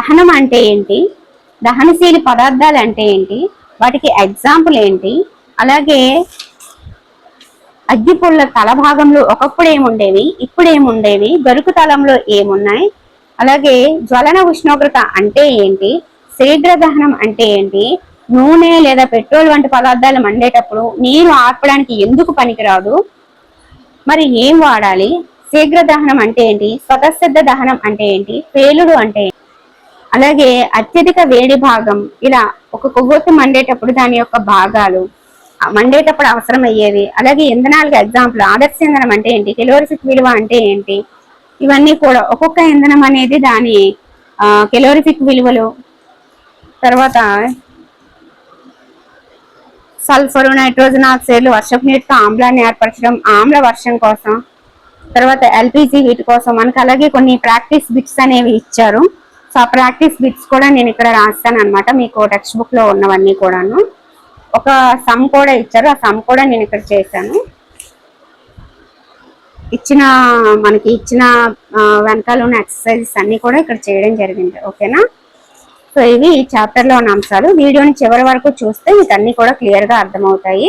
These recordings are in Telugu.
దహనం అంటే ఏంటి, దహనశీలి పదార్థాలు అంటే ఏంటి, వాటికి ఎగ్జాంపుల్ ఏంటి, అలాగే అగ్గిపుల్ల తల భాగంలో ఒకప్పుడు ఏముండేవి, ఇప్పుడు ఏముండేవి, గరుకు తలంలో ఏమున్నాయి, అలాగే జ్వలన ఉష్ణోగ్రత అంటే ఏంటి, శీఘ్ర దహనం అంటే ఏంటి, నూనె లేదా పెట్రోల్ వంటి పదార్థాలు మండేటప్పుడు నీరు ఆర్పడానికి ఎందుకు పనికిరాదు, మరి ఏం వాడాలి, శీఘ్ర దహనం అంటే ఏంటి, స్వతసిద్ధ దహనం అంటే ఏంటి, పేలుడు అంటే ఏంటి, అలాగే అత్యధిక వేడి భాగం, ఇలా ఒక కొవ్వొత్తి మండేటప్పుడు దాని యొక్క భాగాలు, మండేటప్పుడు అవసరం అయ్యేవి, అలాగే ఇంధనాలకు ఎగ్జాంపుల్, ఆదర్శ ఇంధనం అంటే ఏంటి, కెలోరిఫిక్ విలువ అంటే ఏంటి, ఇవన్నీ కూడా ఒక్కొక్క ఇంధనం అనేది దాని కెలోరిఫిక్ విలువలు, తర్వాత సల్ఫర్, నైట్రోజన్ ఆక్సైడ్లు వర్షపు నీటితో ఆమ్లాన్ని ఏర్పరచడం, ఆమ్ల వర్షం కోసం, తర్వాత ఎల్పిజి వీటి కోసం మనకు అలాగే కొన్ని ప్రాక్టీస్ బిట్స్ అనేవి ఇచ్చారు. సో ఆ ప్రాక్టీస్ బిట్స్ కూడా నేను ఇక్కడ రాస్తాను అనమాట, మీకు టెక్స్ట్ బుక్ లో ఉన్నవన్నీ కూడాను. ఒక సమ్ కూడా ఇచ్చారు, ఆ సమ్ కూడా నేను ఇక్కడ చేశాను. మనకి ఇచ్చిన వెనకాల ఉన్న ఎక్సర్సైజెస్ అన్ని కూడా ఇక్కడ చేయడం జరిగింది. ఓకేనా? సో ఇవి ఈ చాప్టర్ లో ఉన్న అంశాలు. వీడియోని చివరి వరకు చూస్తే మీకు అన్ని కూడా క్లియర్ గా అర్థమవుతాయి.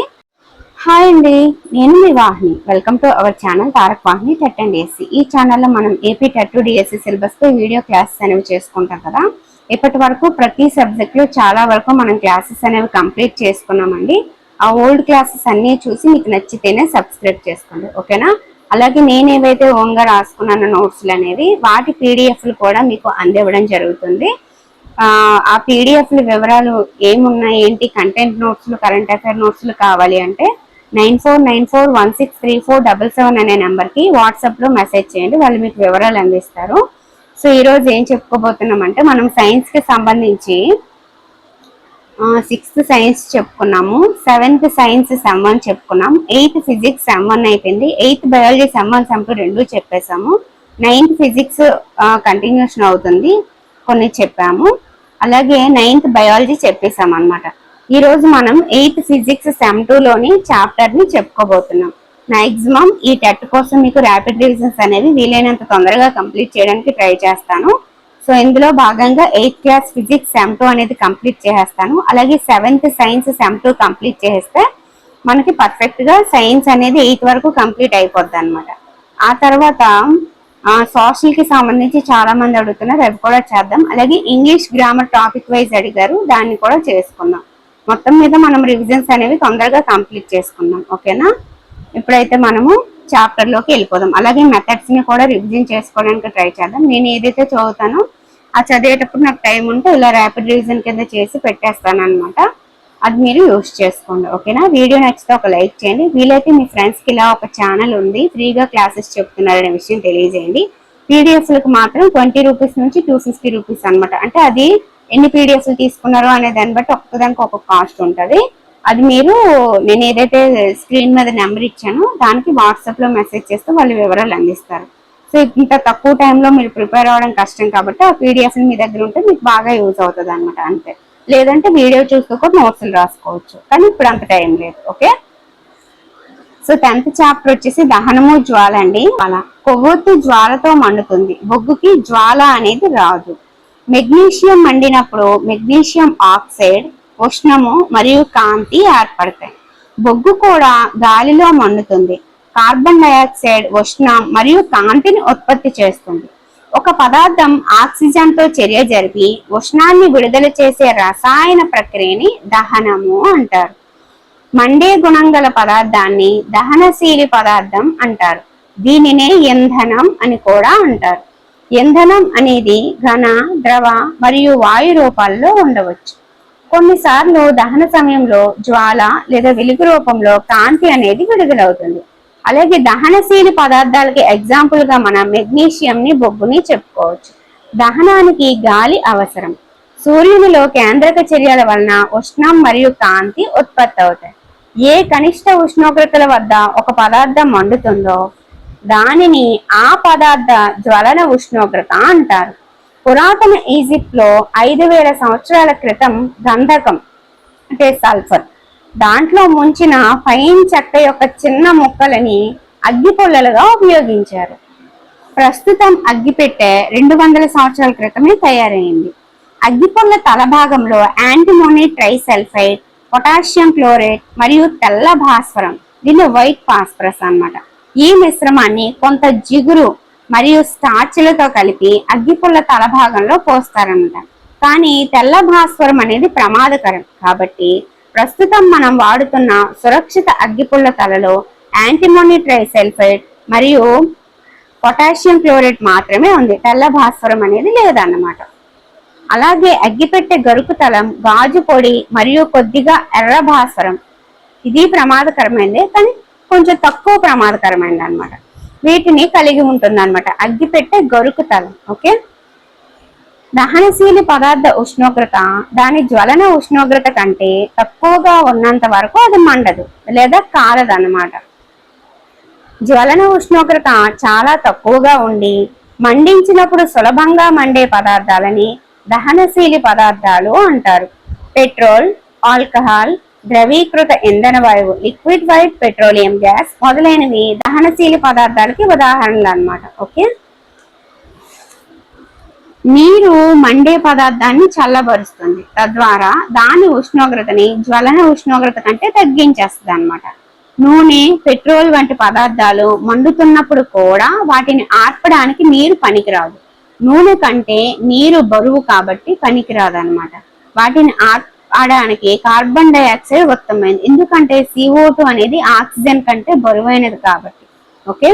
హాయ్ అండి, నేను మీ Vahini. Welcome to our channel Tarak Vahini TET and DSC. ఈ ఛానల్లో మనం ఏపీ టెట్ డిఎస్సి సిలబస్ తో వీడియో క్లాసెస్ అనేవి చేసుకుంటాం కదా. ఇప్పటి వరకు ప్రతి సబ్జెక్ట్ లో చాలా వరకు మనం క్లాసెస్ అనేవి కంప్లీట్ చేసుకున్నామండి. ఆ ఓల్డ్ క్లాసెస్ అన్ని చూసి మీకు నచ్చితేనే సబ్స్క్రైబ్ చేసుకోండి. ఓకేనా? అలాగే నేను ఏవైతే ఓన్గా రాసుకున్నాను నోట్స్లు అనేవి, వాటి పీడిఎఫ్లు కూడా మీకు అందివ్వడం జరుగుతుంది. ఆ పీడిఎఫ్ల వివరాలు ఏమున్నాయి ఏంటి, కంటెంట్ నోట్స్లు, కరెంట్ అఫైర్ నోట్స్లు కావాలి అంటే 9494163477 అనే నెంబర్కి వాట్సాప్లో మెసేజ్ చేయండి, వాళ్ళు మీకు వివరాలు అందిస్తారు. సో ఈరోజు ఏం చెప్పుకోబోతున్నామంటే, మనం సైన్స్కి సంబంధించి 6th సైన్స్ చెప్పుకున్నాము, 7th సైన్స్ సెమ్ 1 చెప్పుకున్నాం, 8th ఫిజిక్స్ సెమ్ 1 అయిపోయింది, 8th బయాలజీ సెమ్ 1 సెమ్ 2 రెండు చెప్పేసాము, 9th ఫిజిక్స్ కంటిన్యూషన్ అవుతుంది, కొన్ని చెప్పాము, అలాగే 9th బయాలజీ చెప్పేసాం అనమాట. ఈ రోజు మనం 8th ఫిజిక్స్ సెమ్ 2 లోని చాప్టర్ ని చెప్పుకోబోతున్నాం. మాక్సిమం ఈ టెట్ కోసం మీకు ర్యాపిడ్ రివిజన్స్ అనేవి వీలైనంత తొందరగా కంప్లీట్ చేయడానికి ట్రై చేస్తాను. సో ఇందులో భాగంగా 8th క్లాస్ ఫిజిక్స్ సెమ్ 2 అనేది కంప్లీట్ చేసేస్తాను. అలాగే 7th సైన్స్ సెమ్ 2 కంప్లీట్ చేస్తే మనకి పర్ఫెక్ట్ గా సైన్స్ అనేది 8th వరకు కంప్లీట్ అయిపోద్ది అనమాట. ఆ తర్వాత సోషల్ కి సంబంధించి చాలా మంది అడుగుతున్నారు, అవి కూడా చేద్దాం. అలాగే ఇంగ్లీష్ గ్రామర్ టాపిక్ వైజ్ అడిగారు, దాన్ని కూడా చేసుకుందాం. మొత్తం మీద మనం రివిజన్స్ అనేవి తొందరగా కంప్లీట్ చేసుకుందాం. ఓకేనా? ఇప్పుడైతే మనము చాప్టర్ లోకి వెళ్ళిపోదాం. అలాగే మెథడ్స్ ని కూడా రివిజన్ చేసుకోవడానికి ట్రై చేద్దాం. నేను ఏదైతే చదువుతానో ఆ చదివేటప్పుడు నాకు టైం ఉంటే ఇలా ర్యాపిడ్ రివిజన్ కింద చేసి పెట్టేస్తాను అనమాట. అది మీరు యూజ్ చేసుకోండి. ఓకేనా? వీడియో నచ్చితే ఒక లైక్ చేయండి. వీలైతే మీ ఫ్రెండ్స్కి ఇలా ఒక ఛానల్ ఉంది, ఫ్రీగా క్లాసెస్ చెప్తున్నారనే విషయం తెలియజేయండి. పీడిఎఫ్లకు మాత్రం 20 రూపీస్ నుంచి 250 రూపీస్ అనమాట. అంటే అది ఎన్ని పీడిఎఫ్లు తీసుకున్నారో అనే దాన్ని బట్టి ఒక్కదానికి ఒక కాస్ట్ ఉంటుంది. అది మీరు నేను ఏదైతే స్క్రీన్ మీద నెంబర్ ఇచ్చానో దానికి వాట్సాప్లో మెసేజ్ చేస్తే వాళ్ళు వివరాలు అందిస్తారు. సో ఇంత తక్కువ టైంలో మీరు ప్రిపేర్ అవ్వడం కష్టం కాబట్టి ఆ పీడిఎఫ్లు మీ దగ్గర ఉంటే మీకు బాగా యూజ్ అవుతుంది అనమాట. అంతే. లేదంటే వీడియో చూస్తూ కూడా నోట్స్లు రాసుకోవచ్చు, కానీ ఇప్పుడు అంత టైం లేదు. ఓకే? సో 10th చాప్టర్ వచ్చేసి దహనము జ్వాల అండి. అలా కొవ్వొత్తి జ్వాలతో మండుతుంది, బొగ్గుకి జ్వాల అనేది రాదు. మెగ్నీషియం మండినప్పుడు మెగ్నీషియం ఆక్సైడ్, ఉష్ణము మరియు కాంతి ఏర్పడతాయి. బొగ్గు కూడా గాలిలో మండుతుంది. కార్బన్ డయాక్సైడ్ ఉష్ణం మరియు కాంతిని ఉత్పత్తి చేస్తుంది. ఒక పదార్థం ఆక్సిజన్ తో చర్య జరిపి ఉష్ణాన్ని విడుదల చేసే రసాయన ప్రక్రియని దహనము అంటారు. మండే గుణం గల పదార్థాన్ని దహనశీలి పదార్థం అంటారు. దీనినే ఇంధనం అని కూడా అంటారు. ఇంధనం అనేది ఘన, ద్రవ మరియు వాయు రూపాల్లో ఉండవచ్చు. కొన్నిసార్లు దహన సమయంలో జ్వాల లేదా వెలుగు రూపంలో కాంతి అనేది విడుదలవుతుంది. అలాగే దహనశీలి పదార్థాలకి ఎగ్జాంపుల్ గా మనం మెగ్నీషియం ని, బొగ్గుని చెప్పుకోవచ్చు. దహనానికి గాలి అవసరం. సూర్యునిలో కేంద్రక చర్యల వలన ఉష్ణం మరియు కాంతి ఉత్పత్తి అవుతాయి. ఏ కనిష్ట ఉష్ణోగ్రతల వద్ద ఒక పదార్థం మండుతుందో దానిని ఆ పదార్థ జ్వలన ఉష్ణోగ్రత అంటారు. పురాతన ఈజిప్ట్ లో 5000 సంవత్సరాల క్రితం గంధకం అంటే సల్ఫర్, దాంట్లో ముంచిన ఫైన్ చెక్క యొక్క చిన్న ముక్కలని అగ్గిపుల్లలుగా ఉపయోగించారు. ప్రస్తుతం అగ్గిపెట్టె 200 సంవత్సరాల క్రితమే తయారైంది. అగ్గిపుల్ల తల భాగంలో యాంటిమోనీ ట్రైసల్ఫైడ్, పొటాషియం క్లోరైడ్ మరియు తెల్ల భాస్వరం, దీన్ని వైట్ ఫాస్ఫరస్ అన్నమాట. ఈ మిశ్రమాన్ని కొంత జిగురు మరియు స్టార్చ్లతో కలిపి అగ్గిపుల్ల తల భాగంలో పోస్తారన్నమాట. కానీ తెల్ల భాస్వరం అనేది ప్రమాదకరం కాబట్టి ప్రస్తుతం మనం వాడుతున్న సురక్షిత అగ్గిపుల్ల తలలో యాంటిమోనీ ట్రైసల్ఫైడ్ మరియు పొటాషియం క్లోరైడ్ మాత్రమే ఉంది, తెల్ల భాస్వరం అనేది లేదన్నమాట. అలాగే అగ్గిపెట్టె గరుకు తలం, గాజు పొడి మరియు కొద్దిగా ఎర్ర భాస్వరం, ఇది ప్రమాదకరమైనది కానీ కొంచెం తక్కువ ప్రమాదకరమైనది అనమాట. వీటిని కలిగి ఉంటుంది అనమాట అగ్గిపెట్టె గరుకు తలం. ఓకే, దహనశీలి పదార్థ ఉష్ణోగ్రత దాని జ్వలన ఉష్ణోగ్రత కంటే తక్కువగా ఉన్నంత వరకు అది మండదు లేదా కాలదన్నమాట. జ్వలన ఉష్ణోగ్రత చాలా తక్కువగా ఉండి మండించినప్పుడు సులభంగా మండే పదార్థాలని దహనశీలి పదార్థాలు అంటారు. పెట్రోల్, ఆల్కహాల్, ద్రవీకృత ఇంధన వాయువు, లిక్విడ్ వైట్ పెట్రోలియం గ్యాస్ మొదలైనవి దహనశీలి పదార్థాలకి ఉదాహరణలు అన్నమాట. ఓకే, నీరు మండే పదార్థాన్ని చల్లబరుస్తుంది, తద్వారా దాని ఉష్ణోగ్రతని జ్వలన ఉష్ణోగ్రత కంటే తగ్గించేస్తుంది అన్నమాట. నూనె, పెట్రోల్ వంటి పదార్థాలు మండుతున్నప్పుడు కూడా వాటిని ఆర్పడానికి నీరు పనికిరాదు. నూనె కంటే నీరు బరువు కాబట్టి పనికిరాదు అన్నమాట. వాటిని ఆడడానికి కార్బన్ డైఆక్సైడ్ ఉత్తమమైనది, ఎందుకంటే CO2 అనేది ఆక్సిజన్ కంటే బరువైనది కాబట్టి. ఓకే,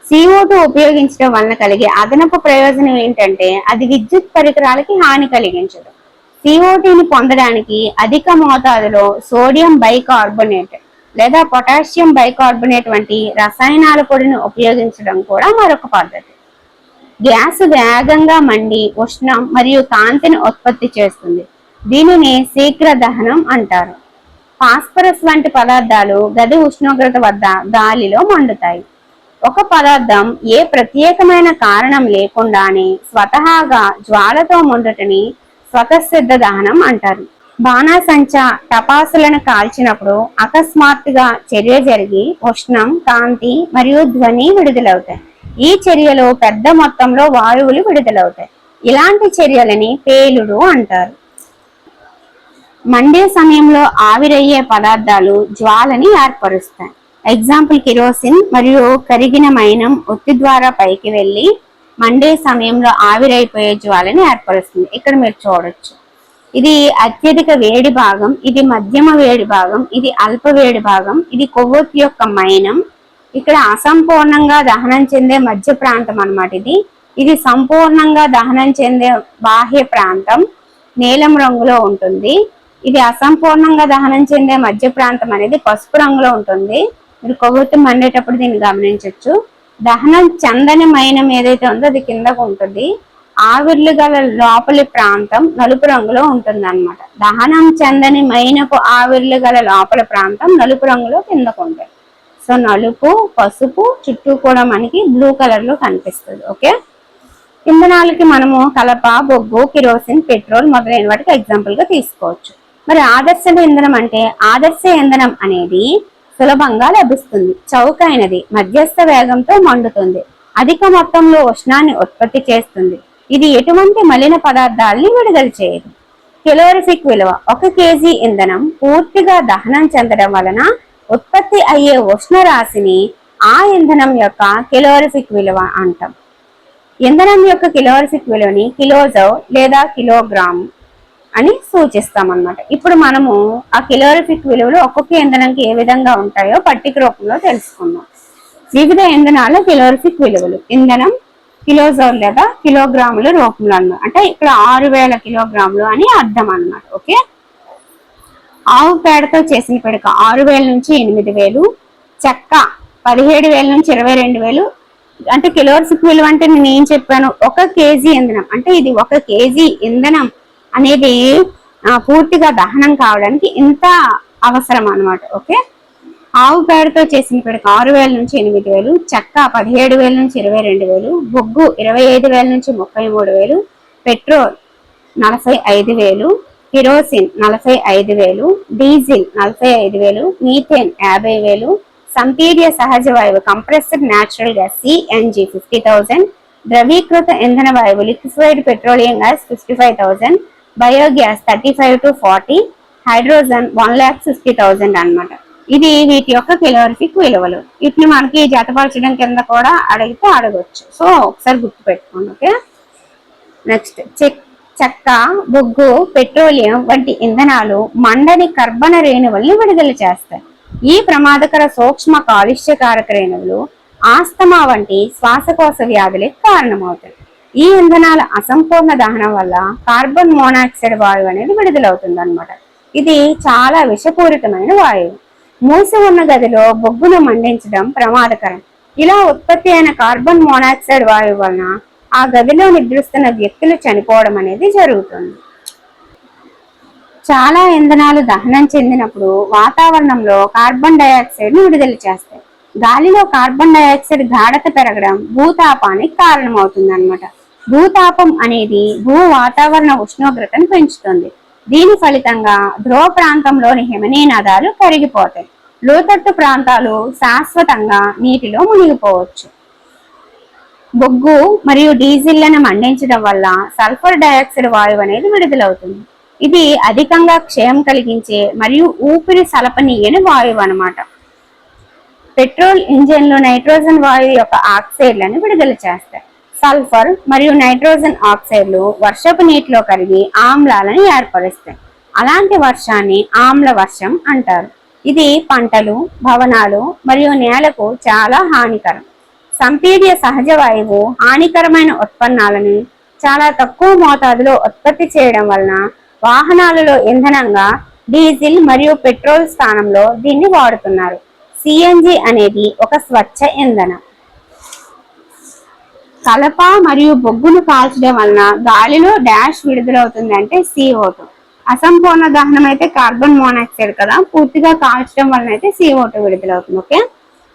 CO2 ఉపయోగించడం వలన కలిగే అదనపు ప్రయోజనం ఏంటంటే అది విద్యుత్ పరికరాలకి హాని కలిగించదు. CO2ని పొందడానికి అధిక మోతాదులో సోడియం బైకార్బోనేట్ లేదా పొటాషియం బైకార్బోనేట్ వంటి రసాయనాల పొడిని ఉపయోగించడం కూడా మరొక పద్ధతి. గ్యాస్ వేగంగా మండి ఉష్ణం మరియు కాంతిని ఉత్పత్తి చేస్తుంది, దీనిని శీఘ్ర దహనం అంటారు. ఫాస్ఫరస్ వంటి పదార్థాలు గది ఉష్ణోగ్రత వద్ద గాలిలో మండుతాయి. ఒక పదార్థం ఏ ప్రత్యేకమైన కారణం లేకుండానే స్వతహాగా జ్వాలతో మండుటని స్వతసిద్ధ దహనం అంటారు. బాణాసంచా టపాసులను కాల్చినప్పుడు అకస్మాత్తుగా చర్య జరిగి ఉష్ణం, కాంతి మరియు ధ్వని విడుదలవుతాయి. ఈ చర్యలో పెద్ద మొత్తంలో వాయువులు విడుదలవుతాయి. ఇలాంటి చర్యలని పేలుడు అంటారు. మండే సమయంలో ఆవిరయ్యే పదార్థాలు జ్వాలని ఏర్పరుస్తాయి. ఎగ్జాంపుల్ కిరోసిన్ మరియు కరిగిన మైనం ఒత్తి ద్వారా పైకి వెళ్ళి మండే సమయంలో ఆవిరైపోయే జ్వాలని ఏర్పరుస్తుంది. ఇక్కడ మీరు చూడొచ్చు, ఇది అత్యధిక వేడి భాగం, ఇది మధ్యమ వేడి భాగం, ఇది అల్ప వేడి భాగం, ఇది కొవ్వొత్తి యొక్క మైనం. ఇక్కడ అసంపూర్ణంగా దహనం చెందే మధ్య ప్రాంతం అన్నమాట. ఇది సంపూర్ణంగా దహనం చెందే బాహ్య ప్రాంతం నీలం రంగులో ఉంటుంది. ఇది అసంపూర్ణంగా దహనం చెందే మధ్య ప్రాంతం అనేది పసుపు రంగులో ఉంటుంది. మీరు కొవ్వొత్తి మండేటప్పుడు దీన్ని గమనించవచ్చు. దహనం చెందని మైనం ఏదైతే ఉందో అది కిందకు ఉంటుంది. ఆవిర్లు గల లోపలి ప్రాంతం నలుపు రంగులో ఉంటుంది అన్నమాట. దహనం చెందని మైనపు ఆవిర్లు గల లోపల ప్రాంతం నలుపు రంగులో కిందకు ఉంటుంది. సో నలుపు, పసుపు, చుట్టూ కూడా మనకి బ్లూ కలర్ లో కనిపిస్తుంది. ఓకే, ఇంధనాలకి మనము కలప, బొగ్గు, కిరోసిన్, పెట్రోల్ మొదలైన వాటికి ఎగ్జాంపుల్ గా తీసుకోవచ్చు. మరి ఆదర్శ ఇంధనం అంటే, ఆదర్శ ఇంధనం అనేది సులభంగా లభిస్తుంది, చౌకైనది, మధ్యస్థ వేగంతో మండుతుంది, అధిక మొత్తంలో ఉష్ణాన్ని ఉత్పత్తి చేస్తుంది. ఇది ఎటువంటి మలిన పదార్థాలని విడుదల చేయదు. కెలోరిఫిక్ విలువ: 1 kg ఇంధనం పూర్తిగా దహనం చెందడం వలన ఉత్పత్తి అయ్యే ఉష్ణ రాశిని ఆ ఇంధనం యొక్క కెలోరిఫిక్ విలువ అంటాం. ఇంధనం యొక్క కెలోరిఫిక్ విలువని కిలోజౌల్ లేదా కిలోగ్రామ్ అని సూచిస్తాం అన్నమాట. ఇప్పుడు మనము ఆ కెలోరిఫిక్ విలువలు ఒక్కొక్క ఇంధనంకి ఏ విధంగా ఉంటాయో పట్టిక రూపంలో తెలుసుకుందాం. వివిధ ఇంధనాల కెలోరిఫిక్ విలువలు: ఇంధనం కిలోజౌల్ లేదా కిలోగ్రాముల రూపంలో అన్నమాట. అంటే ఇక్కడ 6000 కిలోగ్రాములు అని అర్థం అన్నమాట. ఓకే, ఆవు పేడతో చేసిన పిడక 6000 నుంచి 8000, చెక్క 17000 నుంచి 22000. అంటే కిలోరిఫిక్ విలువ అంటే నేను ఏం చెప్పాను, 1 kg ఇంధనం అంటే ఇది 1 kg ఇంధనం అనేది పూర్తిగా దహనం కావడానికి ఇంత అవసరం అన్నమాట. ఓకే, ఆవు పేడతో చేసిన పిడక 6000 నుంచి 8000, చెక్క 17000 నుంచి 22000, బొగ్గు 25000 నుంచి 33000, పెట్రోల్ 45000, కిరోసిన్ 45000, డీజిల్ 45000, మీథేన్ 50000, సంపీడ్య సహజ వాయువు కంప్రెస్డ్ న్యాచురల్ గ్యాస్ CNG 50,000, ద్రవీకృత ఇంధన వాయువు liquefied petroleum gas 55,000, biogas 35 to 40, hydrogen 1,50,000 అన్నమాట. ఇది వీటి యొక్క కెలోరిఫిక్ విలువలు. వీటిని మనకి జతపరచడం కింద కూడా అడిగితే అడగొచ్చు. సో ఒకసారి గుర్తు పెట్టుకోండి. ఓకే, నెక్స్ట్ చెక్క, బొగ్గు, పెట్రోలియం వంటి ఇంధనాలు మండని కర్బన రేణువుల్ని విడుదల చేస్తాయి. ఈ ప్రమాదకర సూక్ష్మ కాలుష్యకారక రేణువులు ఆస్తమా వంటి శ్వాసకోశ వ్యాధులకు కారణమవుతాయి. ఈ ఇంధనాల అసంపూర్ణ దహనం వల్ల కార్బన్ మోనాక్సైడ్ వాయువు అనేది విడుదలవుతుంది అన్నమాట. ఇది చాలా విషపూరితమైన వాయువు. మూసి ఉన్న గదిలో బొగ్గును మండించడం ప్రమాదకరం. ఇలా ఉత్పత్తి అయిన కార్బన్ మోనాక్సైడ్ వాయువు వలన ఆ గదిలో నిద్రిస్తున్న వ్యక్తులు చనిపోవడం అనేది జరుగుతుంది. చాలా ఇంధనాలు దహనం చెందినప్పుడు వాతావరణంలో కార్బన్ డైఆక్సైడ్ ను విడుదల చేస్తాయి. గాలిలో కార్బన్ డైఆక్సైడ్ గాఢత పెరగడం భూతాపానికి కారణమవుతుంది అన్నమాట. భూతాపం అనేది భూ వాతావరణ ఉష్ణోగ్రతను పెంచుతుంది. దీని ఫలితంగా ధ్రువ ప్రాంతంలోని హిమనీనదాలు కరిగిపోతాయి. లోతట్టు ప్రాంతాలు శాశ్వతంగా నీటిలో మునిగిపోవచ్చు. బొగ్గు మరియు డీజిల్లను మండించడం వల్ల సల్ఫర్ డైఆక్సైడ్ వాయువు అనేది విడుదలవుతుంది. ఇది అధికంగా క్షయం కలిగించే మరియు ఊపిరి సలపనీయని వాయువు అన్నమాట. పెట్రోల్ ఇంజిన్లు నైట్రోజన్ వాయువు యొక్క ఆక్సైడ్లను విడుదల చేస్తాయి. సల్ఫర్ మరియు నైట్రోజన్ ఆక్సైడ్లు వర్షపు నీటిలో కరిగి ఆమ్లాలను ఏర్పరుస్తాయి. అలాంటి వర్షాన్ని ఆమ్ల వర్షం అంటారు. ఇది పంటలు, భవనాలు మరియు నేలకు చాలా హానికరం. సంపీడ్య సహజ వాయువు హానికరమైన ఉత్పన్నాలను చాలా తక్కువ మోతాదులో ఉత్పత్తి చేయడం వలన వాహనాలలో ఇంధనంగా డీజిల్ మరియు పెట్రోల్ స్థానంలో దీన్ని వాడుతున్నారు. సిఎన్జి అనేది ఒక స్వచ్ఛ ఇంధనం. కలప మరియు బొగ్గును కాల్చడం వలన గాలిలో డాష్ విడుదలవుతుంది అంటే CO2. అసంపూర్ణ దహనం అయితే కార్బన్ మోనాక్సైడ్ కదా, పూర్తిగా కాల్చడం వలన అయితే CO2 విడుదలవుతుంది. ఓకే,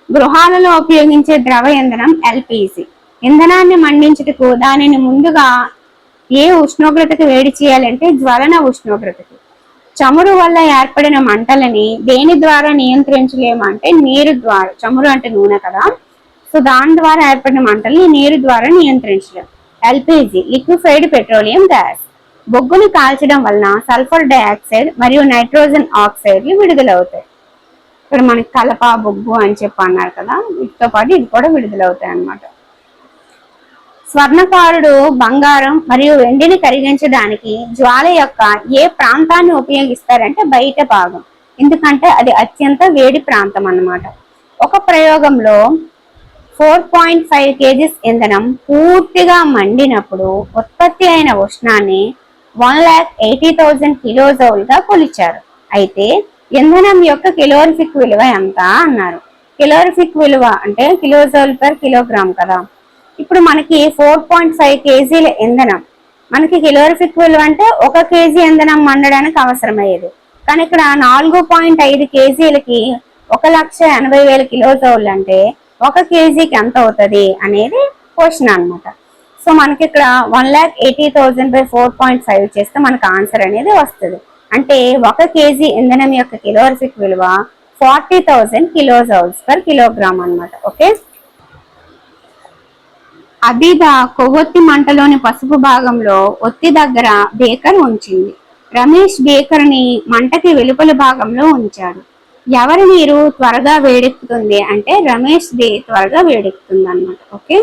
గృహాలలో ఉపయోగించే ద్రవ ఇంధనం LPG. ఇంధనాన్ని మండించుటకు దానిని ముందుగా ఏ ఉష్ణోగ్రతకు వేడి చేయాలంటే జ్వలన ఉష్ణోగ్రతకు. చమురు వల్ల ఏర్పడిన మంటలని దేని ద్వారా నియంత్రించలేము అంటే నీరు ద్వారా. చమురు అంటే నూనె కదా, సో దాని ద్వారా ఏర్పడిన మంటల్ని నీరు ద్వారా నియంత్రించలేము. LPG liquefied petroleum gas. బొగ్గుని కాల్చడం వలన సల్ఫర్ డైఆక్సైడ్ మరియు నైట్రోజన్ ఆక్సైడ్లు విడుదలవుతాయి. ఇక్కడ మనకి కలప, బొగ్గు అని చెప్పి అన్నారు కదా, వీటితో పాటు ఇది కూడా విడుదలవుతాయి అన్నమాట. స్వర్ణకారుడు బంగారం మరియు వెండిని కరిగించడానికి జ్వాల యొక్క ఏ ప్రాంతాన్ని ఉపయోగిస్తారంటే బయట భాగం. ఎందుకంటే అది అత్యంత వేడి ప్రాంతం అన్నమాట. ఒక ప్రయోగంలో 4.5 kgs ఇంధనం పూర్తిగా మండినప్పుడు ఉత్పత్తి అయిన ఉష్ణాన్ని 1,80,000 కిలోజౌల్గా కొలిచారు. అయితే ఇంధనం యొక్క కిలోరిఫిక్ విలువ ఎంత అన్నారు. కిలోరిఫిక్ విలువ అంటే కిలోజౌల్ పర్ కిలోగ్రామ్ కదా. ఇప్పుడు మనకి 4.5 kgల ఇంధనం, మనకి కిలోరిఫిక్ విలువ అంటే 1 kg ఇంధనం మండడానికి అవసరమయ్యేది. కానీ ఇక్కడ 4.5 kgలకి 1,80,000 కిలోజౌల్ అంటే 1 kgకి ఎంత అవుతుంది అనేది క్వశ్చన్ అనమాట. సో మనకి ఇక్కడ 1,80,000 by 4.5 చేస్తే మనకు ఆన్సర్ అనేది వస్తుంది. అంటే 1 kg ఇంధనం యొక్క కిలోరిఫిక్ విలువ 40,000 కిలోజౌల్స్ పర్ కిలోగ్రామ్ అనమాట. ఓకే, అబీద కొవ్వొత్తి మంటలోని పసుపు భాగంలో ఒత్తి దగ్గర బేకర్ ఉంచింది. రమేష్ బేకర్ ని మంటకి వెలుపల భాగంలో ఉంచాడు. ఎవరి నీరు త్వరగా వేడెక్కుతుంది అంటే రమేష్ ది త్వరగా వేడెక్కుతుంది అన్నమాట. ఓకే,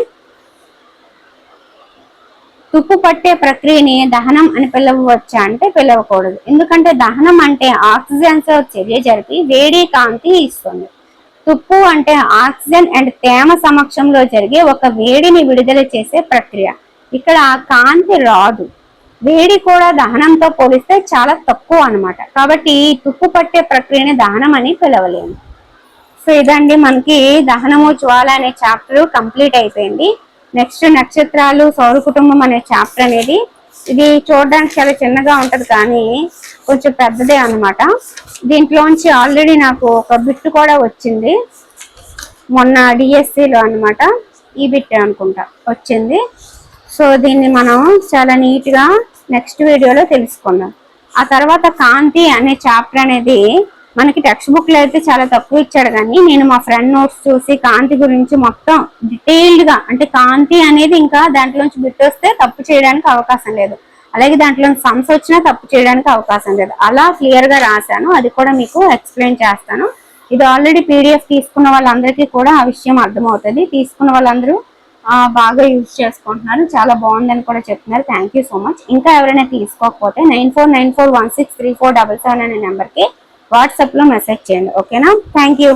తుప్పు పట్టే ప్రక్రియని దహనం అని పిలవచ్చా అంటే పిలవకూడదు. ఎందుకంటే దహనం అంటే ఆక్సిజన్ తో చర్య జరిపి వేడి కాంతి ఇస్తుంది. తుప్పు అంటే ఆక్సిజన్ అండ్ తేమ సమక్షంలో జరిగే ఒక వేడిని విడుదల చేసే ప్రక్రియ. ఇక్కడ కాంతి రాదు. వేడి కూడా దహనంతో పోలిస్తే చాలా తక్కువ అన్నమాట. కాబట్టి తుప్పు పట్టే ప్రక్రియని దహనం అని పిలవలేము. సో ఇదండి మనకి దహనము జ్వాల అనే చాప్టర్ కంప్లీట్ అయిపోయింది. నెక్స్ట్ నక్షత్రాలు సౌర కుటుంబం అనే చాప్టర్ అనేది, ఇది చూడడానికి చాలా చిన్నగా ఉంటది కానీ కొంచెం పెద్దదే అన్నమాట. దీంట్లోంచి ఆల్రెడీ నాకు ఒక బిట్ కూడా వచ్చింది మొన్న డిఎస్సిలో అన్నమాట. ఈ బిట్ అనుకుంటా వచ్చింది. సో దీన్ని మనం చాలా నీట్గా నెక్స్ట్ వీడియోలో తెలుసుకుందాం. ఆ తర్వాత కాంతి అనే చాప్టర్ అనేది మనకి టెక్స్ట్ బుక్ లో అయితే చాలా తక్కువ ఇచ్చాడు, కానీ నేను మా ఫ్రెండ్ నోట్స్ చూసి కాంతి గురించి మొత్తం డీటెయిల్డ్ గా, అంటే కాంతి అనేది ఇంకా దాంట్లోంచి బిట్ వస్తే తప్పు చేయడానికి అవకాశం లేదు, అలాగే దాంట్లో సమ్స్ వచ్చినా తప్పు చేయడానికి అవకాశం లేదు, అలా క్లియర్ గా రాశాను. అది కూడా మీకు ఎక్స్ప్లెయిన్ చేస్తాను. ఇది ఆల్రెడీ పీడిఎఫ్ తీసుకున్న వాళ్ళందరికీ కూడా ఆ విషయం అర్థమవుతుంది. తీసుకున్న వాళ్ళందరూ బాగా యూజ్ చేసుకుంటున్నారు, చాలా బాగుందని కూడా చెప్తున్నారు. Thank you so much. ఇంకా ఎవరైనా తీసుకోకపోతే 9494163477 అనే నెంబర్కి వాట్సాప్ లో మెసేజ్ చేయండి. ఓకేనా? Thank you.